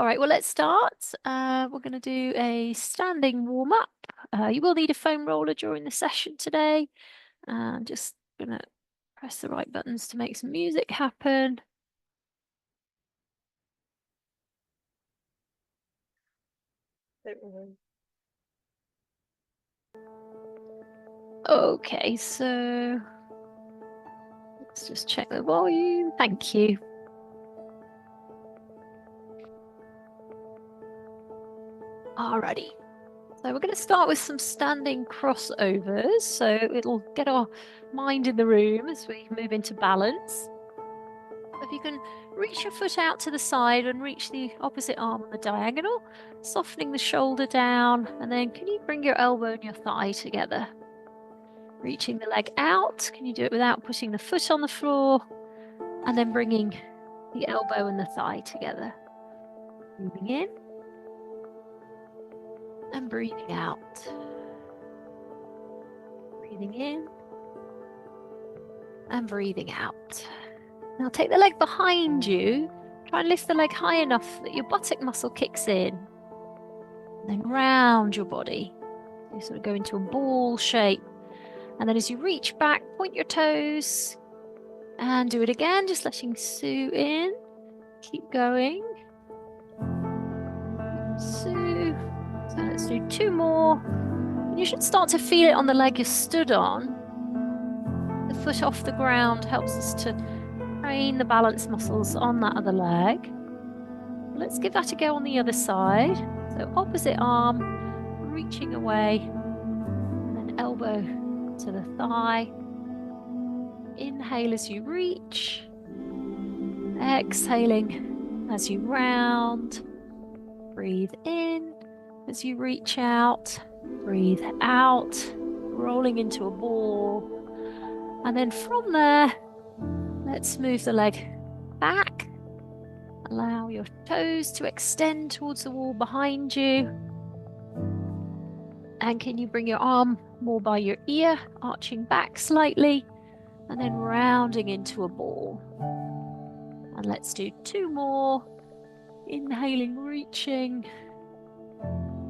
All right, well, let's start. We're going to do a standing warm up. You will need a foam roller during the session today. I'm just going to press the right buttons to make some music happen. Okay, so let's just check the volume. Thank you. Alrighty. So we're going to start with some standing crossovers. So it'll get our mind in the room as we move into balance. If you can reach your foot out to the side and reach the opposite arm on the diagonal, softening the shoulder down, and then can you bring your elbow and your thigh together? Reaching the leg out, can you do it without putting the foot on the floor? And then bringing the elbow and the thigh together. Breathing in and breathing out. Breathing in and breathing out. Now take the leg behind you. Try and lift the leg high enough that your buttock muscle kicks in. And then round your body. You sort of go into a ball shape. And then as you reach back, point your toes. And do it again, just letting Sue in. Keep going. Sue. So let's do 2 more. You should start to feel it on the leg you're stood on. The foot off the ground helps us to train the balance muscles on that other leg. Let's give that a go on the other side. So opposite arm, reaching away, and then elbow to the thigh. Inhale as you reach, exhaling as you round. Breathe in as you reach out, breathe out, rolling into a ball. And then from there, let's move the leg back. Allow your toes to extend towards the wall behind you. And can you bring your arm more by your ear, arching back slightly, and then rounding into a ball. And let's do 2 more. Inhaling, reaching.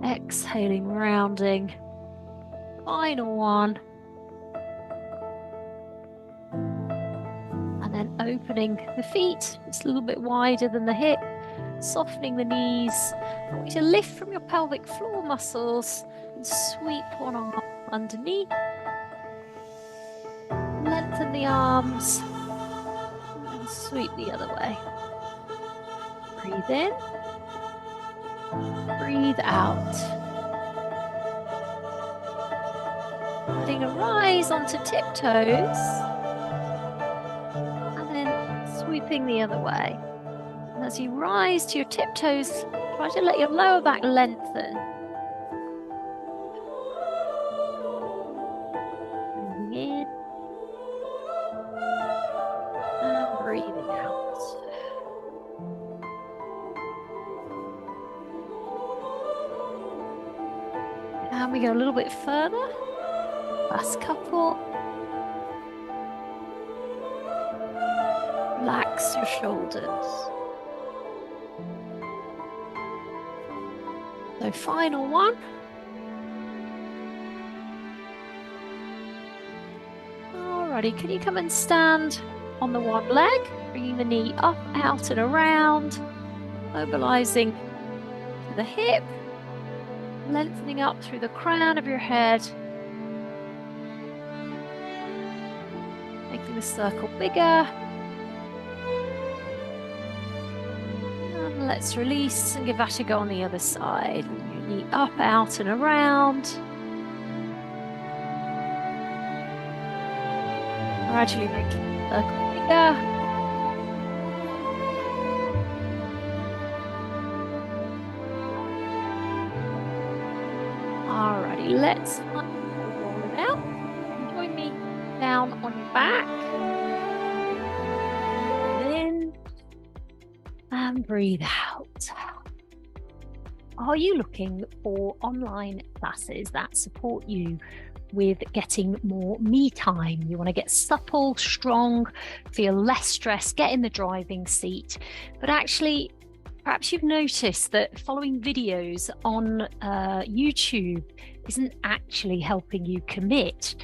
Exhaling, rounding. Final one. And then opening the feet just a little bit wider than the hip, softening the knees. I want you to lift from your pelvic floor muscles and sweep one arm underneath. Lengthen the arms and sweep the other way. Breathe in, breathe out. Adding a rise onto tiptoes. Sweeping the other way. And as you rise to your tiptoes, try to let your lower back lengthen. Breathing in and breathing out. And we go a little bit further. Last couple. Relax your shoulders. So final one. Alrighty, can you come and stand on the one leg, bringing the knee up, out and around, mobilizing to the hip, lengthening up through the crown of your head, making the circle bigger. Let's release and give that a go on the other side. Your knee up, out and around. Gradually making the circle bigger. Alrighty, let's roll it out. Join me down on your back. And breathe out. Are you looking for online classes that support you with getting more me time? You want to get supple, strong, feel less stressed, get in the driving seat, but actually Perhaps you've noticed that following videos on YouTube isn't actually helping you commit.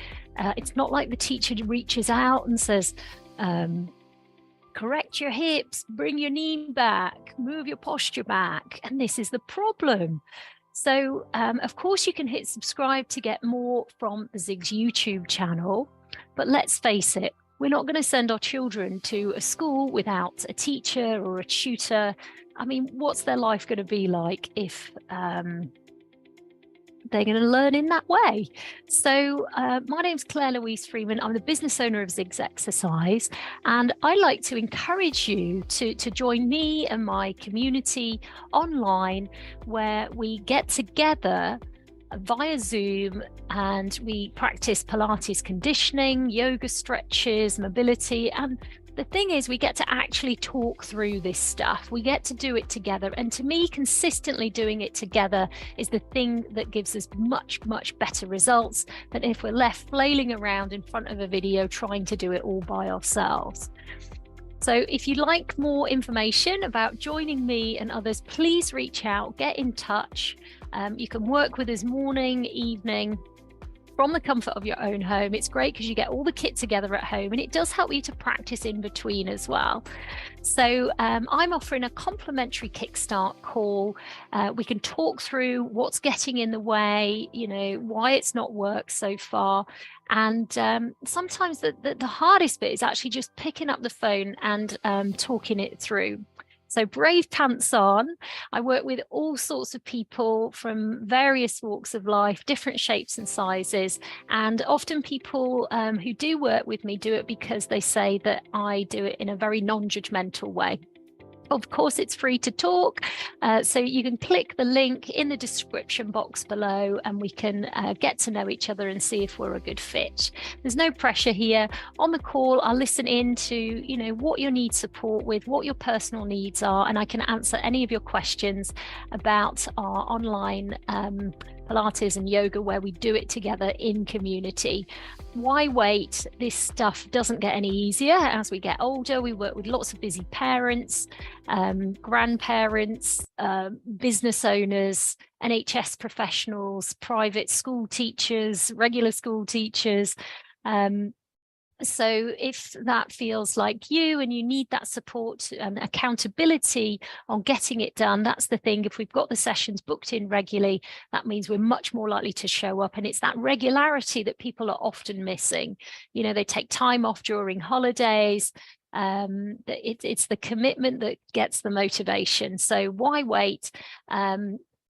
It's not like the teacher reaches out and says, correct your hips, bring your knee back, move your posture back. And this is the problem. So, of course, you can hit subscribe to get more from the Zigs YouTube channel. But let's face it, we're not going to send our children to a school without a teacher or a tutor. I mean, what's their life going to be like if they're going to learn in that way? So my name's Claire Louise Freeman. I'm the business owner of Zigs Exercise, and I like to encourage you to join me and my community online, where we get together via Zoom and we practice Pilates conditioning, yoga stretches, mobility. And the thing is, we get to actually talk through this stuff. We get to do it together. And to me, consistently doing it together is the thing that gives us much, much better results than if we're left flailing around in front of a video trying to do it all by ourselves. So if you'd like more information about joining me and others, please reach out, get in touch. You can work with us morning, evening, from the comfort of your own home. It's great because you get all the kit together at home, and it does help you to practice in between as well. So I'm offering a complimentary kickstart call. We can talk through what's getting in the way, you know, why it's not worked so far. And sometimes the hardest bit is actually just picking up the phone and talking it through. So brave pants on. I work with all sorts of people from various walks of life, different shapes and sizes. And often people who do work with me do it because they say that I do it in a very non-judgmental way. Of course, it's free to talk, so you can click the link in the description box below and we can get to know each other and see if we're a good fit. There's no pressure here. On the call, I'll listen in to, you know, what your need support with, what your personal needs are, and I can answer any of your questions about our online Pilates and yoga, where we do it together in community. Why wait? This stuff doesn't get any easier as we get older. We work with lots of busy parents, grandparents, business owners, NHS professionals, private school teachers, regular school teachers. So if that feels like you and you need that support and accountability on getting it done, that's the thing. If we've got the sessions booked in regularly, that means we're much more likely to show up. And it's that regularity that people are often missing. You know, they take time off during holidays. It's the commitment that gets the motivation. So why wait?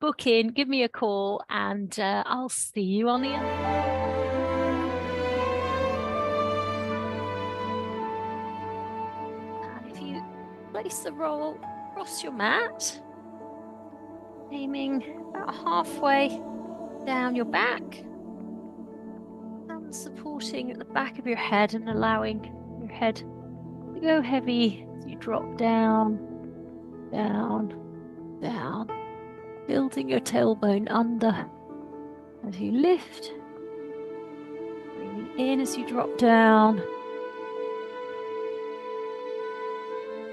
Book in, give me a call, and I'll see you on the other. Place the roll across your mat, aiming about halfway down your back, and supporting at the back of your head and allowing your head to go heavy as you drop down, down, down, building your tailbone under as you lift, breathing in as you drop down,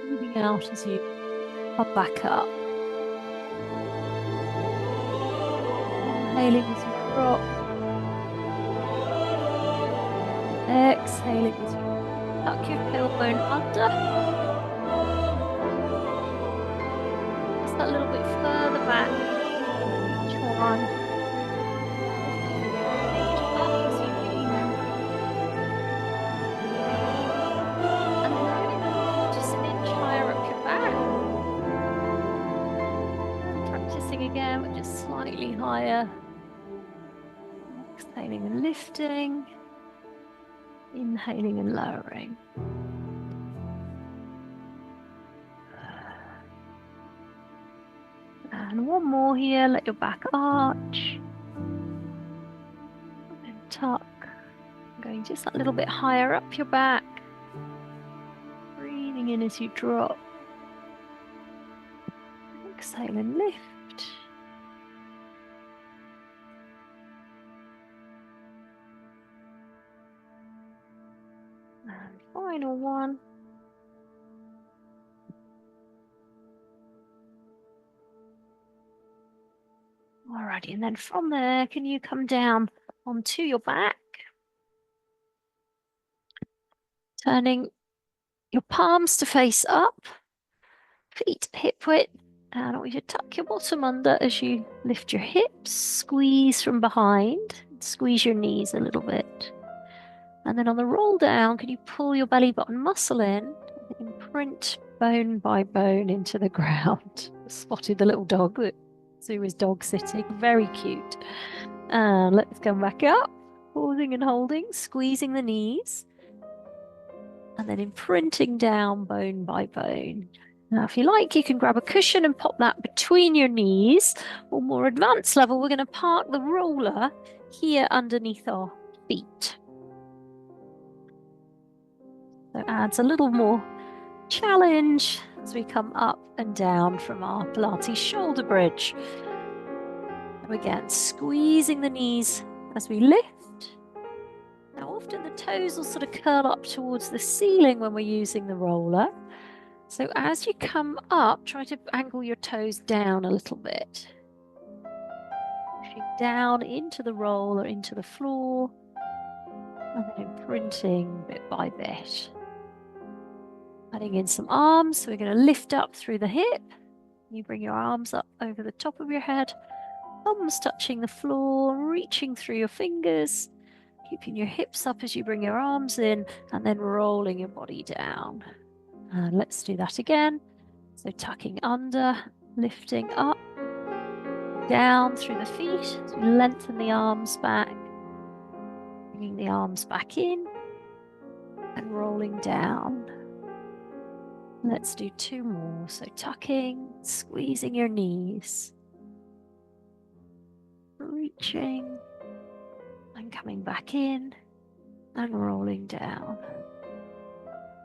breathing out as you come back up. Inhaling as you drop. Exhaling as you tuck your tailbone under. Just a little bit further back. Each one. Up as you breathe. And then just an inch higher up your back. Practicing again, but just slightly higher. Exhaling and lifting. Inhaling and lowering. And one more here, let your back arch. And tuck. Going just a little bit higher up your back. Breathing in as you drop. Exhale and lift. And final one. Alrighty, and then from there, can you come down onto your back? Turning your palms to face up, feet hip width, and I want you to tuck your bottom under as you lift your hips, squeeze from behind, squeeze your knees a little bit. And then on the roll down, can you pull your belly button muscle in and imprint bone by bone into the ground? Spotted the little dog that Sue is dog sitting, very cute. And let's come back up, pausing and holding, squeezing the knees, and then imprinting down bone by bone. Now, if you like, you can grab a cushion and pop that between your knees, or more advanced level, we're going to park the roller here underneath our feet. So it adds a little more challenge as we come up and down from our Pilates shoulder bridge. And again, squeezing the knees as we lift. Now, often the toes will sort of curl up towards the ceiling when we're using the roller. So as you come up, try to angle your toes down a little bit. Pushing down into the roll or into the floor, and then imprinting bit by bit. Adding in some arms, so we're going to lift up through the hip. You bring your arms up over the top of your head, thumbs touching the floor, reaching through your fingers, keeping your hips up as you bring your arms in, and then rolling your body down. And let's do that again. So tucking under, lifting up, down through the feet, as we lengthen the arms back, bringing the arms back in, and rolling down. Let's do two more. So tucking, squeezing your knees, reaching, and coming back in, and rolling down.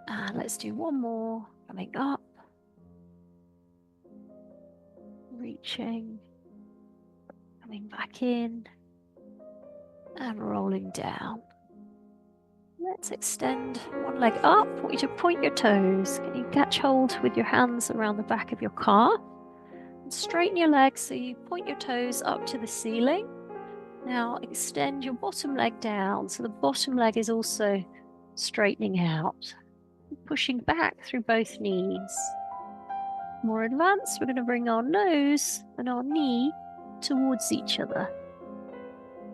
And let's do one more, coming up, reaching, coming back in, and rolling down. Let's extend one leg up. I want you to point your toes. Can you catch hold with your hands around the back of your calf? And straighten your legs so you point your toes up to the ceiling. Now extend your bottom leg down so the bottom leg is also straightening out. Pushing back through both knees. More advanced, we're going to bring our nose and our knee towards each other.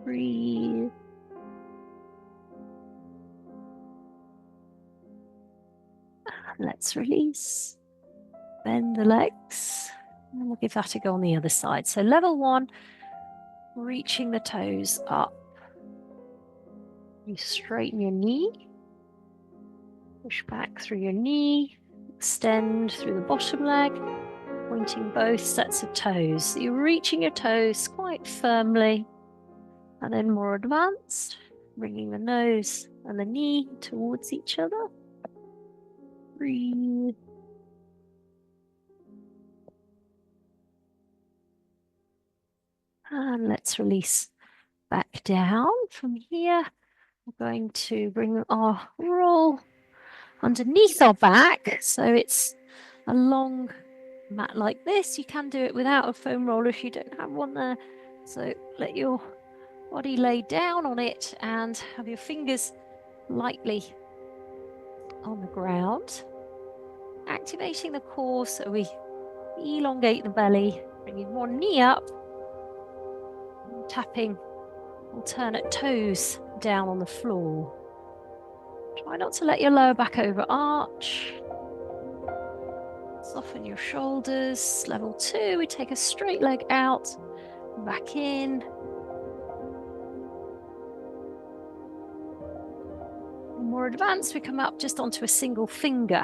Breathe. Let's release. Bend the legs. And we'll give that a go on the other side. So level one, reaching the toes up. You straighten your knee. Push back through your knee. Extend through the bottom leg. Pointing both sets of toes. So you're reaching your toes quite firmly. And then more advanced, bringing the nose and the knee towards each other. Breathe. And let's release back down. From here, we're going to bring our roll underneath our back. So it's a long mat like this. You can do it without a foam roller if you don't have one there. So let your body lay down on it and have your fingers lightly on the ground. Activating the core so we elongate the belly, bringing one knee up, and tapping alternate toes down on the floor. Try not to let your lower back over arch. Soften your shoulders. Level two, we take a straight leg out, back in. More advanced, we come up just onto a single finger.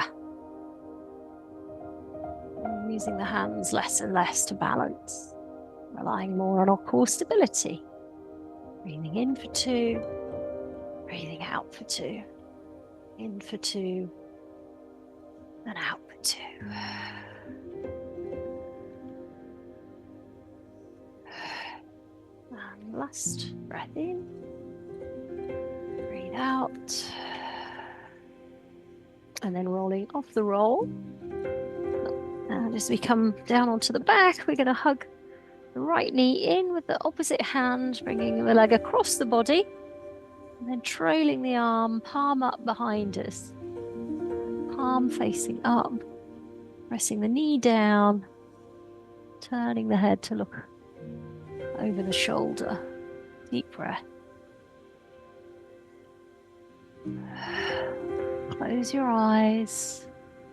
Using the hands less and less to balance, relying more on our core stability. Breathing in for two, breathing out for two. In for two, and out for two. And last breath in, breathe out. And then rolling off the roll. And as we come down onto the back, we're going to hug The right knee in with the opposite hand, bringing the leg across the body, and then trailing the arm, palm up behind us. Palm facing up, pressing the knee down, turning the head to look over the shoulder. Deep breath. Close your eyes.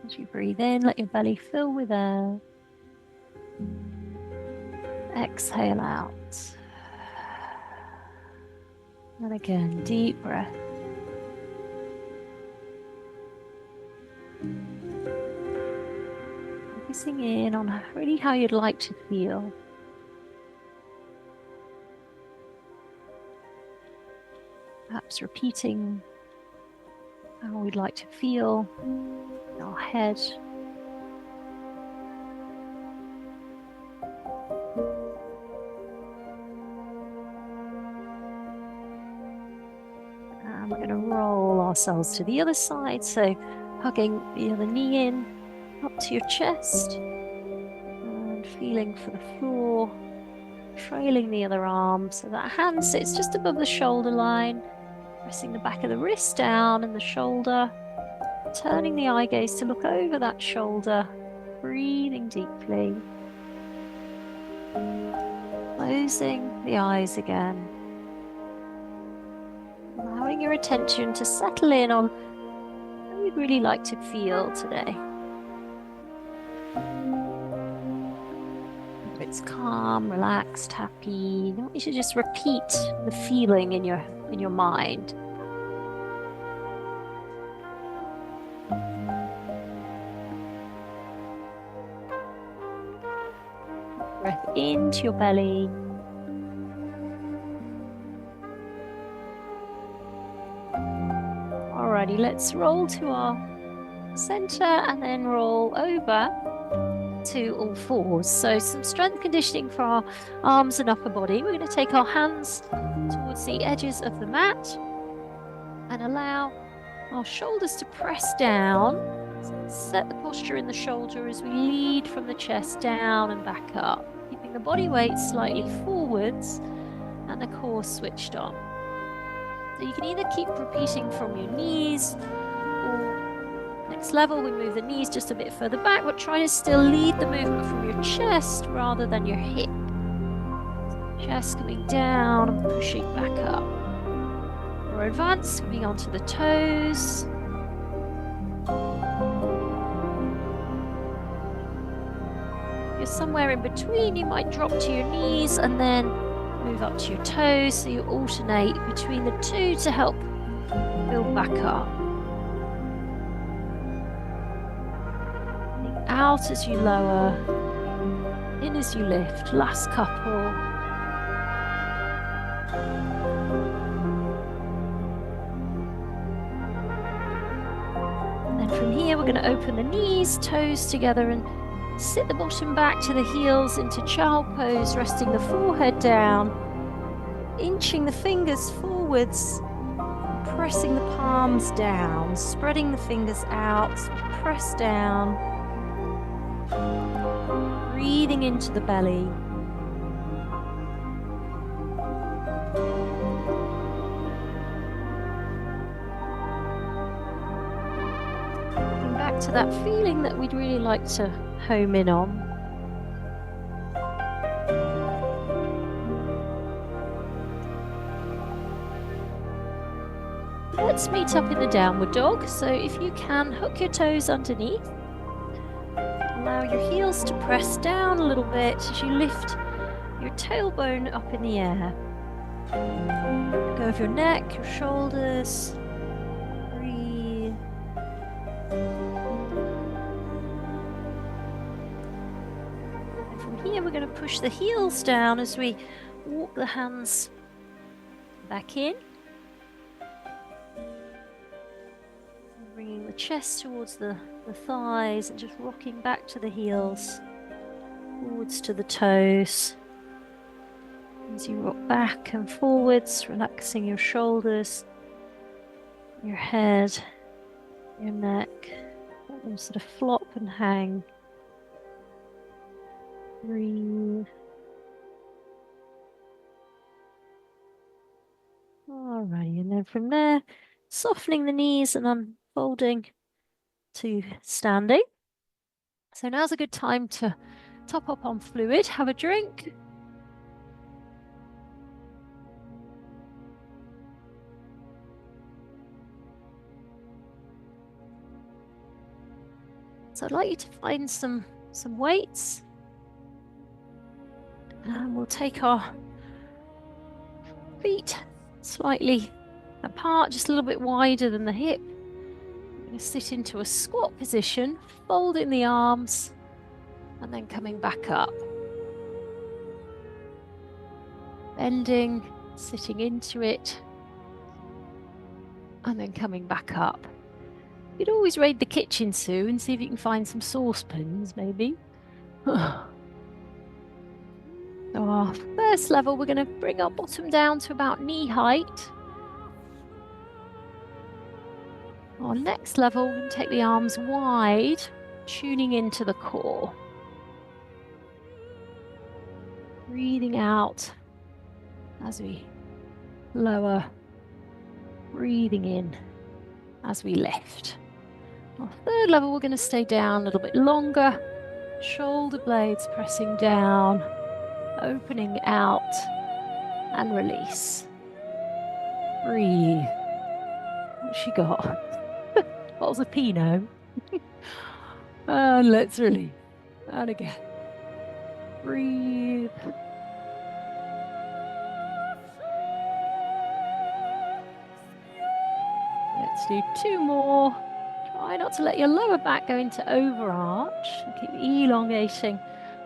As you breathe in, let your belly fill with air. Exhale out. And again, deep breath. Focusing in on really how you'd like to feel. Perhaps repeating how we'd like to feel in our head. And we're going to roll ourselves to the other side. So hugging the other knee in, up to your chest, and feeling for the floor, trailing the other arm so that hand sits just above the shoulder line, pressing the back of the wrist down and the shoulder, turning the eye gaze to look over that shoulder, breathing deeply, closing the eyes again, allowing your attention to settle in on how you'd really like to feel today. If it's calm, relaxed, happy, I want you to just repeat the feeling in your mind. Breath into your belly. Alrighty, let's roll to our center and then roll over to all fours. So some strength conditioning for our arms and upper body. We're going to take our hands towards the edges of the mat and allow our shoulders to press down. Set the posture in the shoulder as we lead from the chest down and back up, keeping the body weight slightly forwards and the core switched on. So you can either keep repeating from your knees, or next level we move the knees just a bit further back, but try to still lead the movement from your chest rather than your hip. Chest coming down and pushing back up. Or advance, coming onto the toes. If you're somewhere in between, you might drop to your knees and then move up to your toes, so you alternate between the two to help build back up. Out as you lower, in as you lift. Last couple. And then from here, we're going to open the knees, toes together, and sit the bottom back to the heels into child pose, resting the forehead down, inching the fingers forwards, pressing the palms down, spreading the fingers out, press down, breathing into the belly. Coming back to that feeling that we'd really like to home in on. Let's meet up in the downward dog. So if you can, hook your toes underneath. Allow your heels to press down a little bit as you lift your tailbone up in the air. Let go of your neck, your shoulders. Breathe. And from here, we're going to push the heels down as we walk the hands back in. Bringing the chest towards the thighs and just rocking back to the heels, forwards to the toes. As you rock back and forwards, relaxing your shoulders, your head, your neck, let them sort of flop and hang. Breathe. Alrighty, and then from there, softening the knees and unfolding to standing. So now's a good time to top up on fluid, have a drink. So I'd like you to find some weights. And we'll take our feet slightly apart, just a little bit wider than the hip. We're going to sit into a squat position, folding the arms, and then coming back up. Bending, sitting into it, and then coming back up. You'd always raid the kitchen, Sue, and see if you can find some saucepans, maybe. So our first level, we're going to bring our bottom down to about knee height. Our next level, we're going to take the arms wide, tuning into the core. Breathing out as we lower, breathing in as we lift. Our third level, we're going to stay down a little bit longer, shoulder blades pressing down, opening out and release. Breathe. What's she got? Bottles of Pinot. And let's release. And again. Breathe. Let's do 2 more. Try not to let your lower back go into overarch. And keep elongating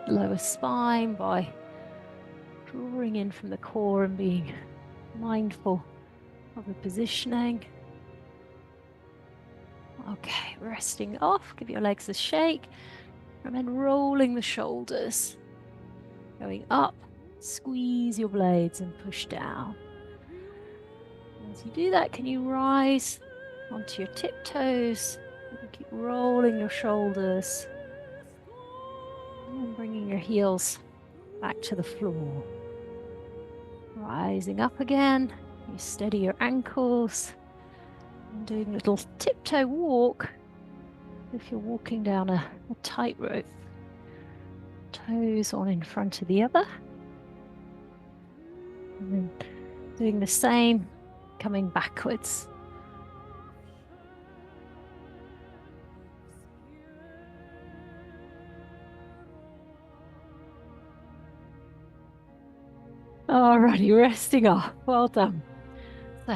the lower spine by drawing in from the core and being mindful of the positioning. Okay, resting off, give your legs a shake, and then rolling the shoulders. Going up, squeeze your blades and push down. As you do that, can you rise onto your tiptoes and keep rolling your shoulders and bringing your heels back to the floor. Rising up again, you steady your ankles and doing a little tiptoe walk if you're walking down a tightrope. Toes one in front of the other. And then doing the same, coming backwards. Alrighty, resting off. Well done. So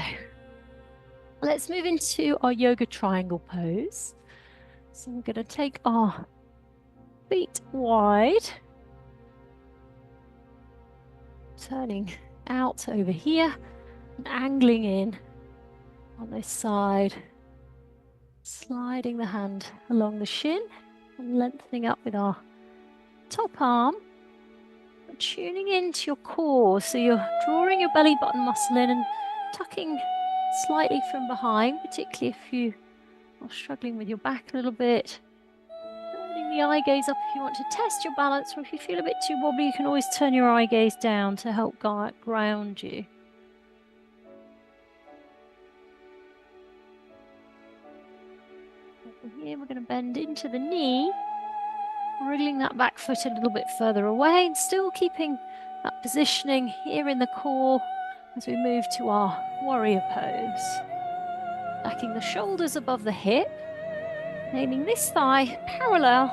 let's move into our yoga triangle pose. So we're going to take our feet wide, turning out over here and angling in on this side, sliding the hand along the shin and lengthening up with our top arm, tuning into your core. So you're drawing your belly button muscle in and tucking slightly from behind, particularly if you are struggling with your back a little bit. Turning the eye gaze up if you want to test your balance, or if you feel a bit too wobbly, you can always turn your eye gaze down to help ground you. From here, we're going to bend into the knee, wriggling that back foot a little bit further away, and still keeping that positioning here in the core as we move to our warrior pose. Stacking the shoulders above the hip, aiming this thigh parallel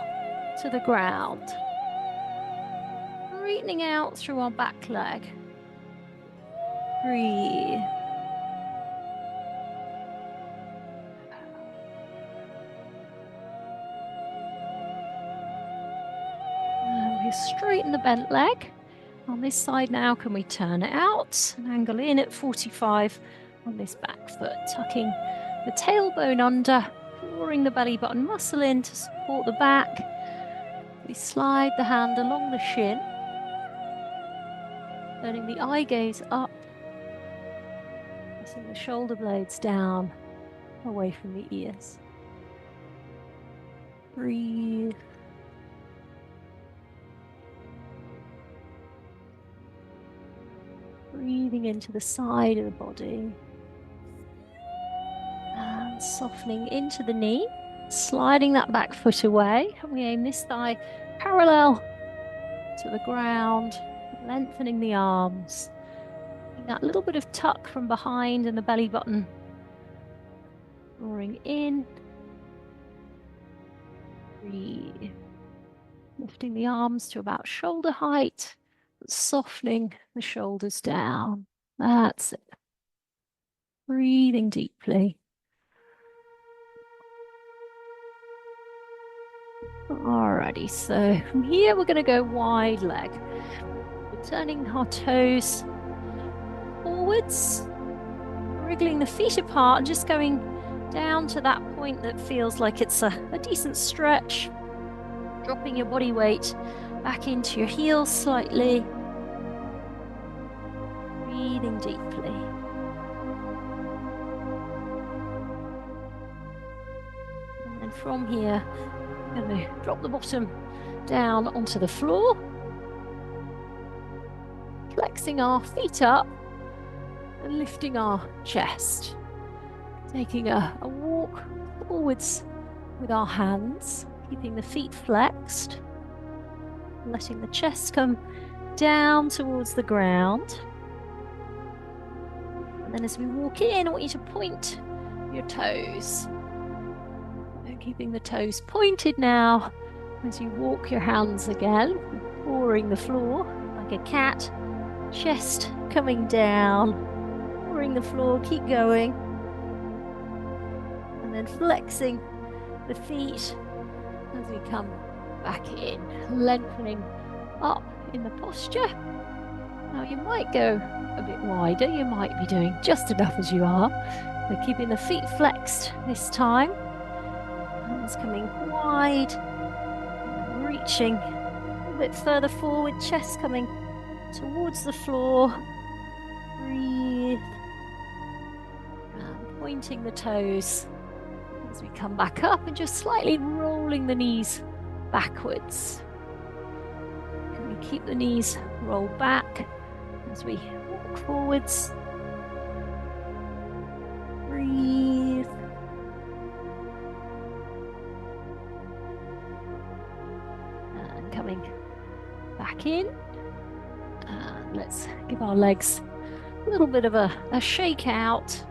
to the ground. Straightening out through our back leg. Breathe. And we straighten the bent leg. On this side now, can we turn it out and angle in at 45 on this back foot, tucking the tailbone under, drawing the belly button muscle in to support the back. We slide the hand along the shin, turning the eye gaze up, pressing the shoulder blades down, away from the ears. Breathe. Breathing into the side of the body. And softening into the knee. Sliding that back foot away. And we aim this thigh parallel to the ground. Lengthening the arms. That little bit of tuck from behind and the belly button. Drawing in. Breathe. Lifting the arms to about shoulder height. Softening the shoulders down. That's it. Breathing deeply. Alrighty, so from here we're going to go wide leg. We're turning our toes forwards, wriggling the feet apart and just going down to that point that feels like it's a decent stretch. Dropping your body weight back into your heels slightly. Breathing deeply. And from here, I'm going to drop the bottom down onto the floor. Flexing our feet up and lifting our chest. Taking a walk forwards with our hands, keeping the feet flexed. Letting the chest come down towards the ground. And then as we walk in, I want you to point your toes. And keeping the toes pointed now as you walk your hands again, pawing the floor like a cat. Chest coming down, pawing the floor, keep going. And then flexing the feet as we come back in, lengthening up in the posture. Now you might go a bit wider, you might be doing just enough as you are. So keeping the feet flexed this time. Hands coming wide, reaching a little bit further forward, chest coming towards the floor. Breathe. And pointing the toes as we come back up and just slightly rolling the knees backwards. Can we keep the knees rolled back as we walk forwards? Breathe. And coming back in. And let's give our legs a little bit of a shake out.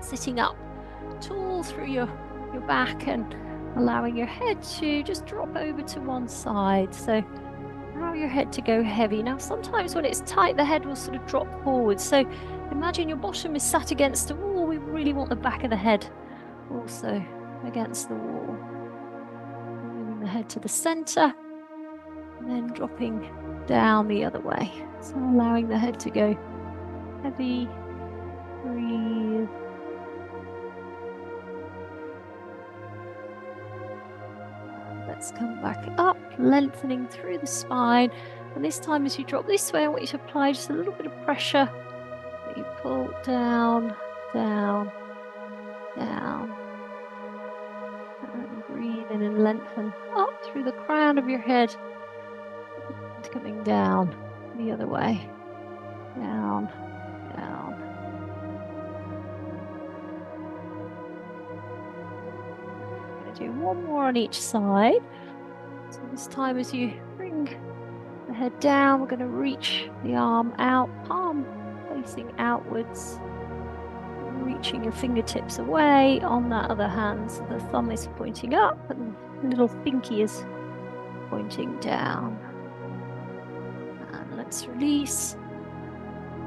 Sitting up tall through your back and allowing your head to just drop over to one side. So allow your head to go heavy. Now sometimes when it's tight, the head will sort of drop forward. So imagine your bottom is sat against a wall. We really want the back of the head also against the wall. Moving the head to the center and then dropping down the other way. So allowing the head to go heavy. Breathe. Let's come back up, lengthening through the spine. And this time as you drop this way, I want you to apply just a little bit of pressure. You pull down, down, down. And breathe in and lengthen up through the crown of your head. And coming down the other way. Down, down. Do one more on each side. So this time as you bring the head down, we're going to reach the arm out, palm facing outwards, reaching your fingertips away on that other hand. So the thumb is pointing up and the little pinky is pointing down. And let's release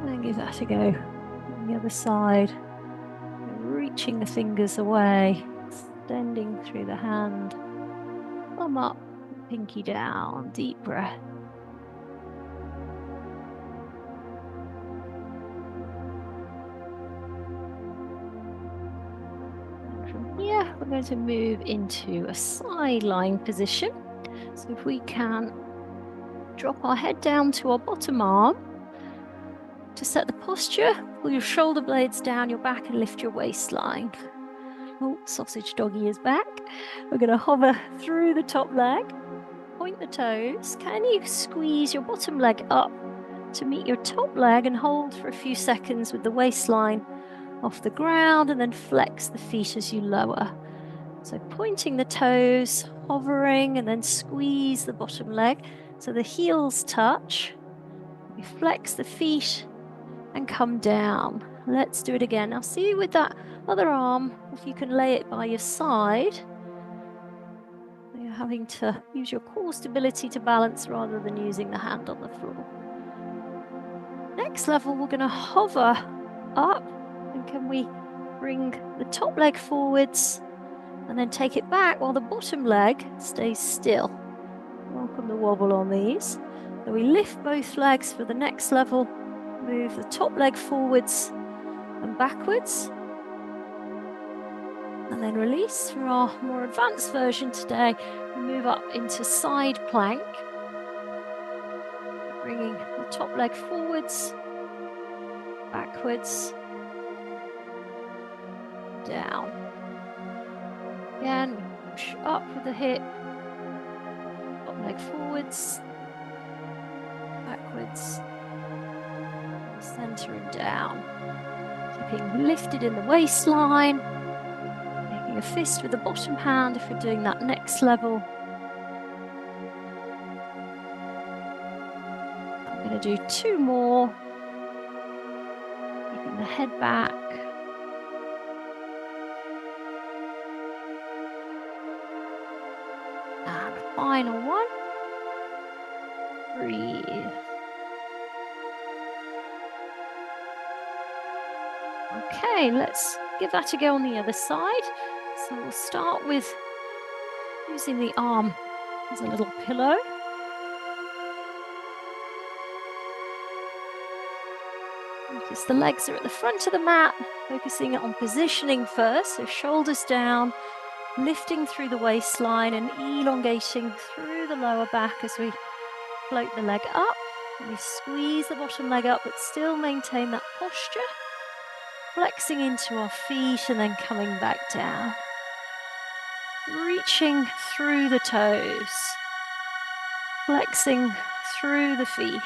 and give that a go on the other side. Reaching the fingers away. Extending through the hand, thumb up, pinky down, deep breath. And from here, we're going to move into a side lying position. So if we can drop our head down to our bottom arm. To set the posture, pull your shoulder blades down your back and lift your waistline. Oh, sausage doggy is back. We're going to hover through the top leg, point the toes. Can you squeeze your bottom leg up to meet your top leg and hold for a few seconds with the waistline off the ground, and then flex the feet as you lower. So pointing the toes, hovering, and then squeeze the bottom leg so the heels touch. We flex the feet and come down. Let's do it again. Now see with that other arm, if you can lay it by your side. You're having to use your core stability to balance rather than using the hand on the floor. Next level, we're going to hover up, and can we bring the top leg forwards and then take it back while the bottom leg stays still. Welcome the wobble on these. So we lift both legs for the next level, move the top leg forwards and backwards, and then release. For our more advanced version today, we move up into side plank, bringing the top leg forwards, backwards, down. Again, we push up with the hip, top leg forwards, backwards, center and down. Keeping lifted in the waistline, making a fist with the bottom hand if we're doing that next level. I'm going to do 2 more, keeping the head back. And final one. Breathe. Okay, let's give that a go on the other side. So we'll start with using the arm as a little pillow. Notice the legs are at the front of the mat, focusing on positioning first, so shoulders down, lifting through the waistline and elongating through the lower back as we float the leg up. And we squeeze the bottom leg up, but still maintain that posture. Flexing into our feet and then coming back down. Reaching through the toes. Flexing through the feet.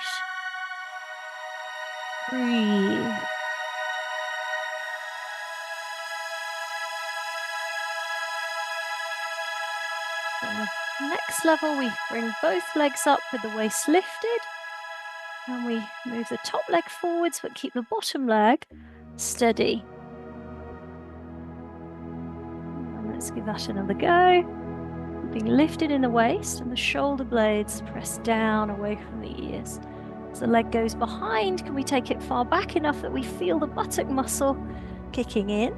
Breathe. On the next level, we bring both legs up with the waist lifted. And we move the top leg forwards, but keep the bottom leg steady. And let's give that another go. Being lifted in the waist and the shoulder blades pressed down away from the ears. As the leg goes behind, can we take it far back enough that we feel the buttock muscle kicking in?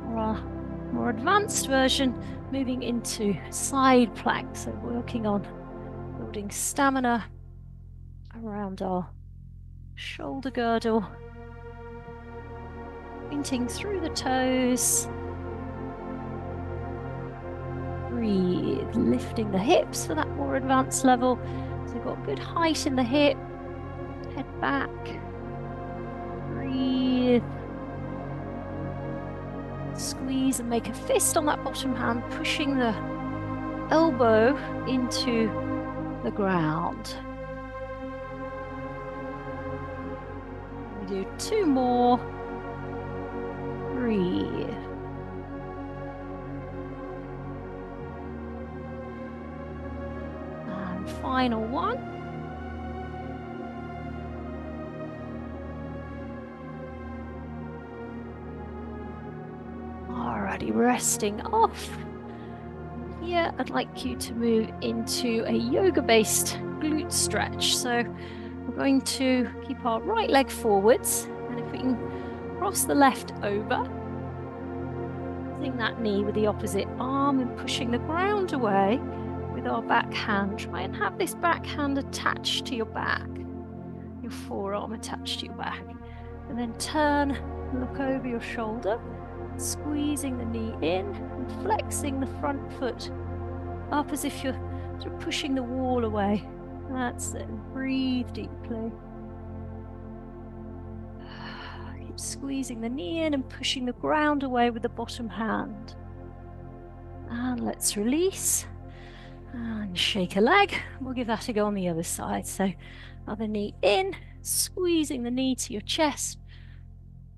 Or our more advanced version, moving into side plank, so working on building stamina around our shoulder girdle, pointing through the toes. Breathe, lifting the hips for that more advanced level. So you've got good height in the hip, head back. Breathe. Squeeze and make a fist on that bottom hand, pushing the elbow into the ground. We do 2 more. Breathe. And final one. Alrighty, resting off. Here, I'd like you to move into a yoga-based glute stretch. So we're going to keep our right leg forwards, and if we can cross the left over, using that knee with the opposite arm and pushing the ground away with our back hand. Try and have this back hand attached to your back, your forearm attached to your back. And then turn, look over your shoulder, squeezing the knee in and flexing the front foot up as if you're sort of pushing the wall away. That's it. Breathe deeply. Keep squeezing the knee in and pushing the ground away with the bottom hand. And let's release. And shake a leg. We'll give that a go on the other side. So other knee in, squeezing the knee to your chest,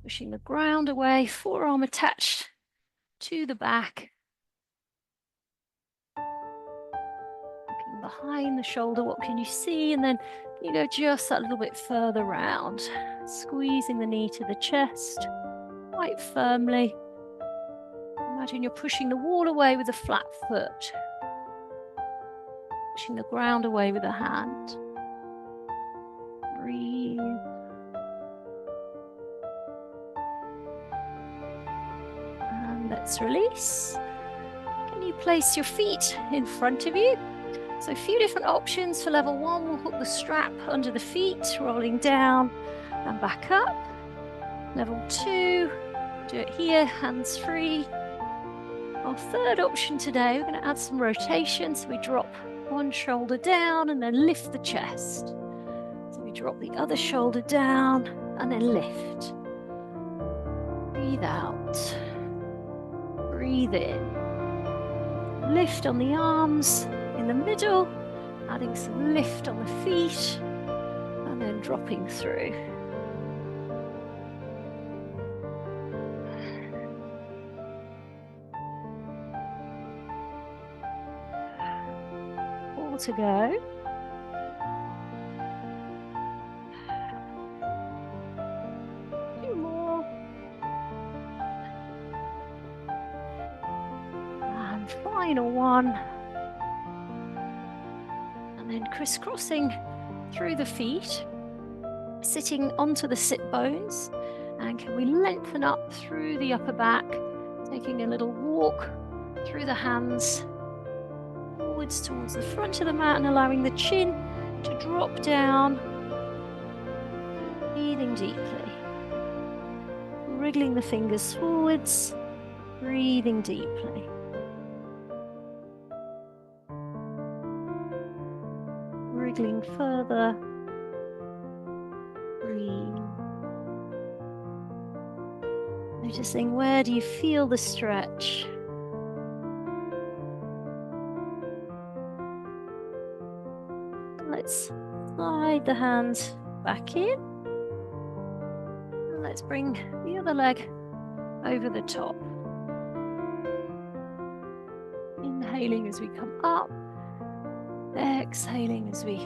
pushing the ground away, forearm attached to the back. Looking behind the shoulder, what can you see? And then you go just that little bit further round, squeezing the knee to the chest quite firmly. Imagine you're pushing the wall away with a flat foot, pushing the ground away with a hand. Breathe. And let's release. Can you place your feet in front of you? So a few different options. For level 1, we'll hook the strap under the feet, rolling down and back up. Level 2, do it here, hands free. Our third option today, we're going to add some rotation. So we drop one shoulder down and then lift the chest. So we drop the other shoulder down and then lift. Breathe out. Breathe in. Lift on the arms in the middle, adding some lift on the feet, and then dropping through. All to go. Two more. And final one. And then crisscrossing through the feet, sitting onto the sit bones. And can we lengthen up through the upper back, taking a little walk through the hands, forwards towards the front of the mat and allowing the chin to drop down, breathing deeply, wriggling the fingers forwards, breathing deeply. Wriggling further, breathe. Noticing, where do you feel the stretch? Let's slide the hands back in. And let's bring the other leg over the top. Inhaling as we come up. Exhaling as we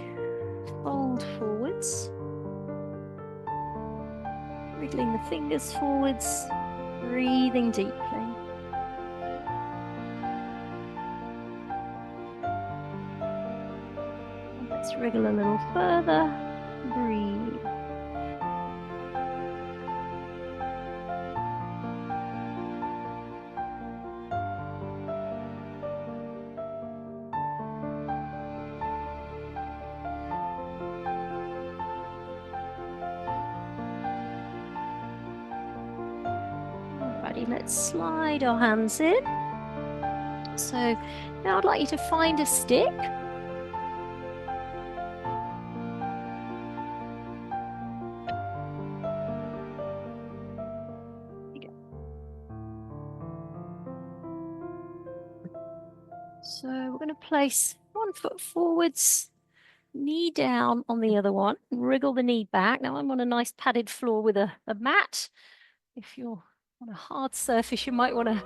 fold forwards. Wriggling the fingers forwards. Breathing deeply. Let's wriggle a little further. Breathe. Alrighty, let's slide our hands in. So now I'd like you to find a stick. So we're going to place one foot forwards, knee down on the other one, wriggle the knee back. Now I'm on a nice padded floor with a mat. If you're on a hard surface, you might want to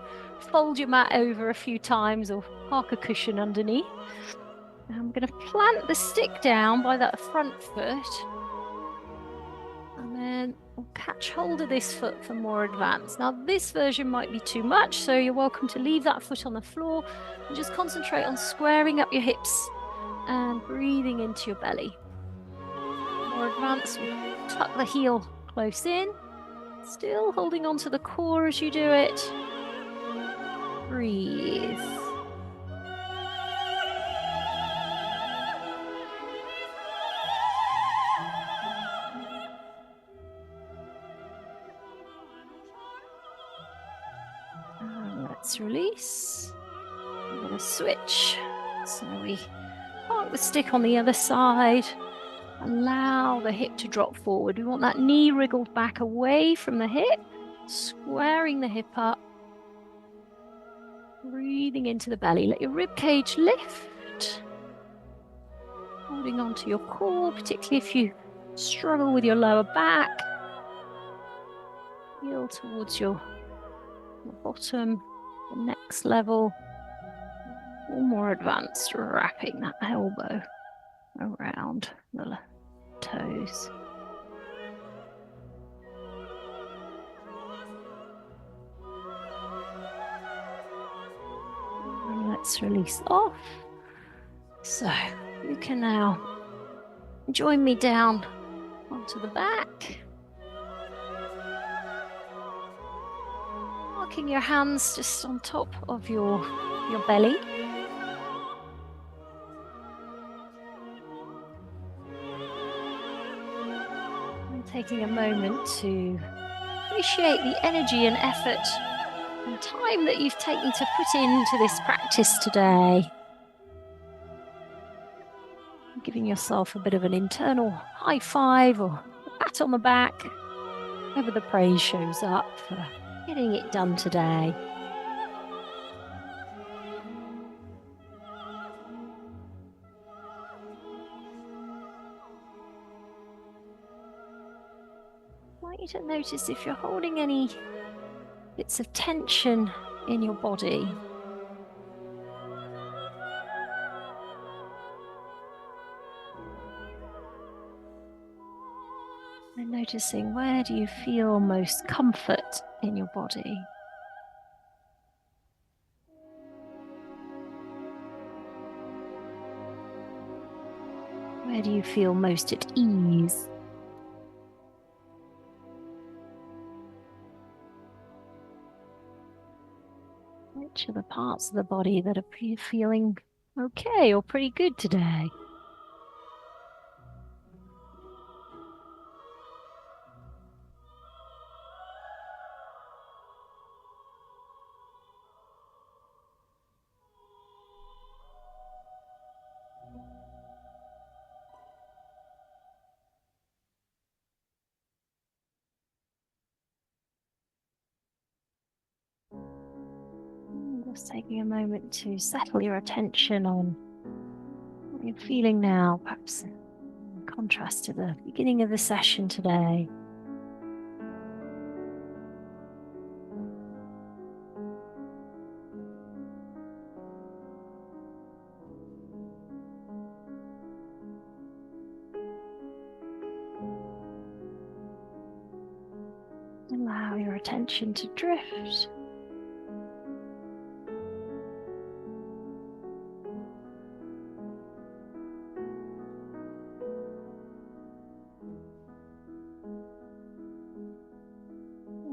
fold your mat over a few times or park a cushion underneath. And I'm going to plant the stick down by that front foot. And then we'll catch hold of this foot for more advance. Now this version might be too much, so you're welcome to leave that foot on the floor and just concentrate on squaring up your hips and breathing into your belly. More advanced, we'll tuck the heel close in, still holding on to the core as you do it. Breathe. Let's release. I'm going to switch. So we park the stick on the other side. Allow the hip to drop forward. We want that knee wriggled back away from the hip, squaring the hip up. Breathing into the belly. Let your rib cage lift. lift. Holding onto your core, particularly if you struggle with your lower back. Heel towards your bottom, the next level. Or more advanced, wrapping that elbow around the toes. And let's release off. So you can now join me down onto the back. Marking your hands just on top of your belly. And taking a moment to appreciate the energy and effort and time that you've taken to put into this practice today. Giving yourself a bit of an internal high five or a pat on the back, whenever the praise shows up for getting it done today. I want you to notice if you're holding any bits of tension in your body. And noticing, where do you feel most comfort in your body? Where do you feel most at ease? Which are the parts of the body that are feeling okay or pretty good today? Just taking a moment to settle your attention on what you're feeling now, perhaps in contrast to the beginning of the session today. Allow your attention to drift.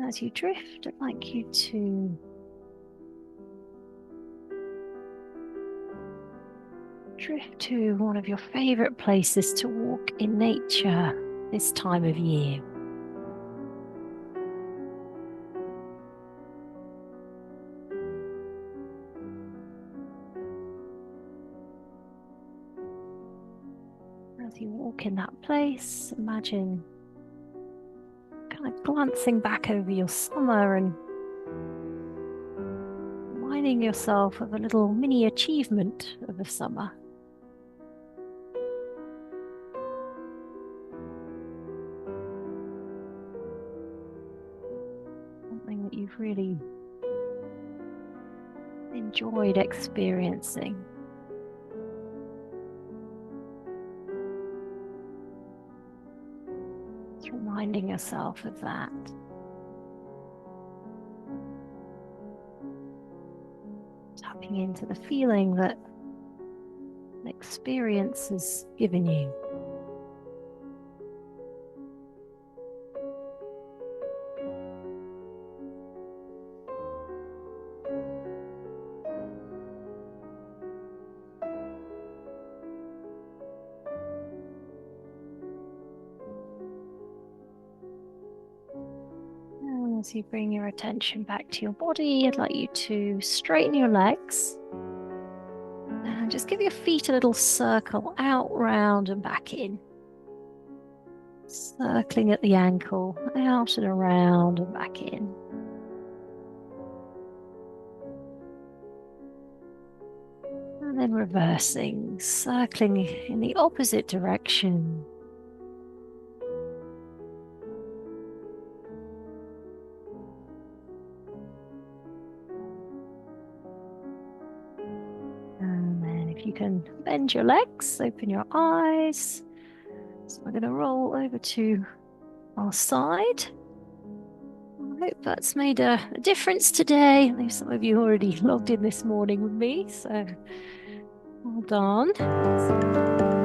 As you drift, I'd like you to drift to one of your favorite places to walk in nature this time of year. As you walk in that place, imagine kind of glancing back over your summer and reminding yourself of a little mini achievement of the summer. Something that you've really enjoyed experiencing. Just reminding yourself of that. Tapping into the feeling that the experience has given you. And as you bring your attention back to your body, I'd like you to straighten your legs. And just give your feet a little circle out, round and back in. Circling at the ankle, out and around and back in. And then reversing, circling in the opposite direction. And then if you can bend your legs, open your eyes. So we're going to roll over to our side. I hope that's made a difference today. I know some of you already logged in this morning with me, so well done.